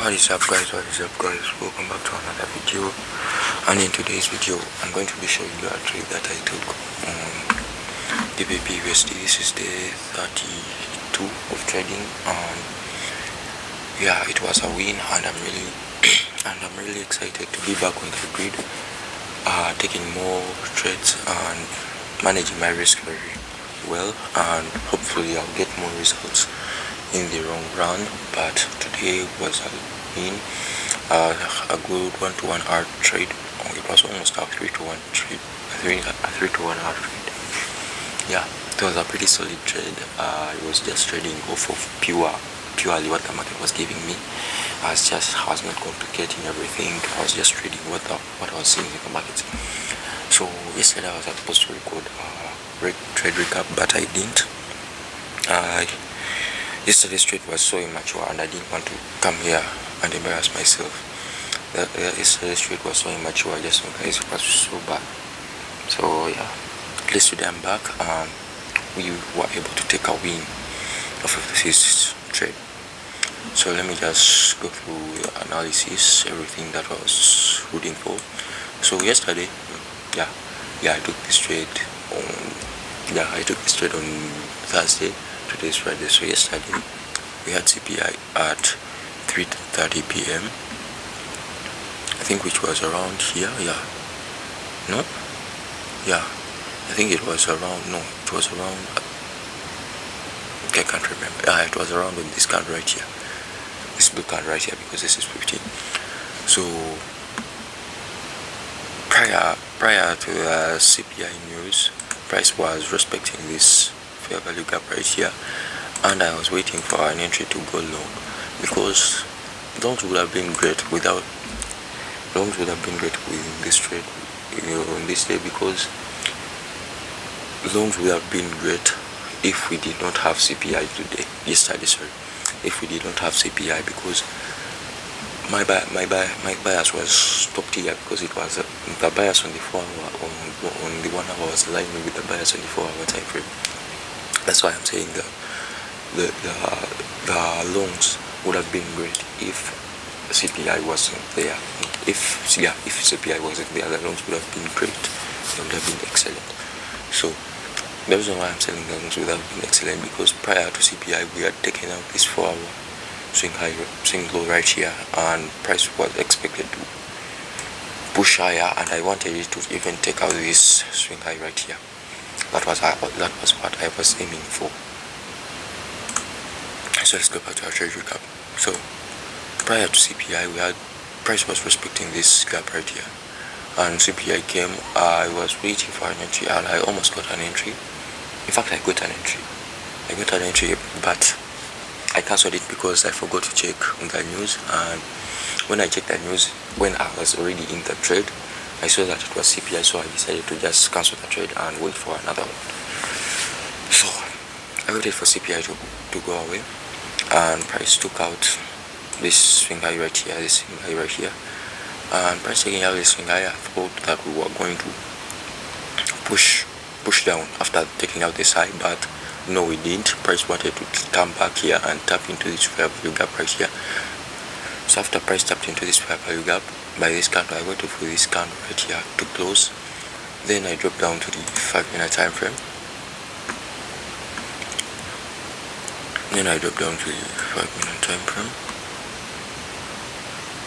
What is up guys, welcome back to another video. And in today's video I'm going to be showing you a trade that I took on DBP USD. This is day 32 of trading, and yeah, it was a win, and I'm really excited to be back on the grid, taking more trades and managing my risk very well, and hopefully I'll get more results in the long run. But today was a win, a good 1-to-1 hour trade. It was almost a 3-to-1 trade, a 3-to-1 hour trade. Yeah, it was a pretty solid trade. It was just trading off of purely what the market was giving me. I was not complicating everything. I was just trading what I was seeing in the market. So yesterday I was supposed to record trade recap, but I didn't. Yesterday's trade was so immature, and I didn't want to come here and embarrass myself. Yesterday's trade was so immature, I just guys, it was so bad. So yeah, at least today I'm back, and we were able to take a win off of this trade. So let me just go through the analysis, everything that I was rooting for. So yesterday, I took this trade on Thursday. Today's Friday. So yesterday we had CPI at 3:30 p.m. I think, which was around here. I think it was around, okay, I can't remember. It was around on this card right here, this blue card right here, because this is 15. So prior to the CPI news, price was respecting this fair value gap right here, and I was waiting for an entry to go long, because longs would have been great with this trade, on this day, because longs would have been great if we did not have CPI if we did not have CPI, because my bias was stopped here, because it was the bias on the 4 hour on the 1 hour was aligning with the bias on the 4 hour time frame. That's why I'm saying the longs would have been great if CPI wasn't there. If CPI wasn't there, the longs would have been great. They would have been excellent. So the reason why I'm selling the longs would have been excellent, because prior to CPI we had taken out this 4 hour swing low right here, and price was expected to push higher, and I wanted it to even take out this swing high right here. That was what I was aiming for. So let's go back to our trade recap. So prior to CPI, we had price was respecting this gap right here, and CPI came. I was waiting for an entry, and I almost got an entry. In fact, I got an entry, but I cancelled it because I forgot to check on the news. And when I checked the news, when I was already in the trade, I saw that it was CPI, so I decided to just cancel the trade and wait for another one. So I waited for CPI to go away, and price took out this swing high right here, and price taking out this swing high, I thought that we were going to push down after taking out this high, but no, we didn't. Price wanted to come back here and tap into this fair value gap right here. So after price tapped into this fair value gap by this candle, I waited for this candle right here to close. Then I dropped down to the 5-minute time frame.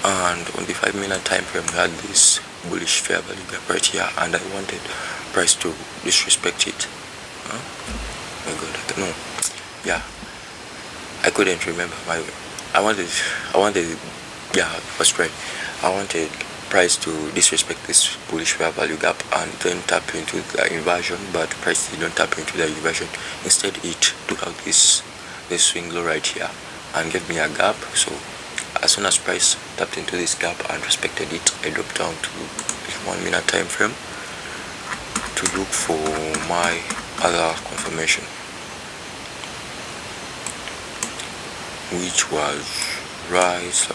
And on the 5-minute time frame, we had this bullish fair value gap right here, and I wanted price to disrespect it. Oh my god, I couldn't remember I wanted price to disrespect this bullish fair value gap and then tap into the inversion, but price did not tap into the inversion. Instead, it took out this swing low right here and gave me a gap. So as soon as price tapped into this gap and respected it, I dropped down to the 1-minute time frame to look for my other confirmation, which was right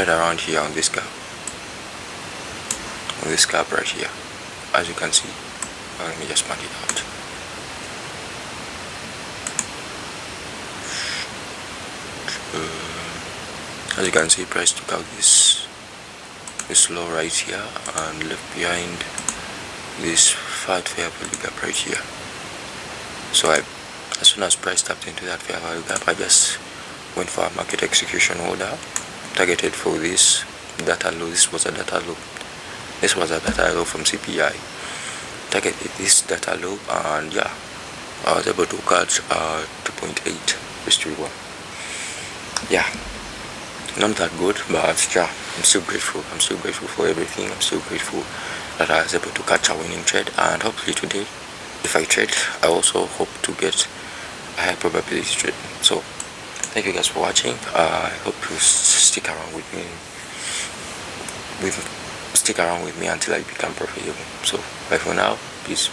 around here on this gap right here. as you can see. Let me just mark it out. As you can see, price took out this low right here and left behind this fat fair value gap right here. So as soon as price tapped into that fair value gap, I just went for a market execution order, targeted for this data low. This was a data low. This was a data low from CPI. Targeted this data low, and yeah, I was able to catch 2.8 yeah, not that good, but yeah, I'm still grateful. I'm still grateful for everything. I'm still grateful that I was able to catch a winning trade, and hopefully today, if I trade, I also hope to get a high probability trade. So thank you guys for watching. I hope you stick around with me. Stick around with me until I become profitable. So bye for now. Peace.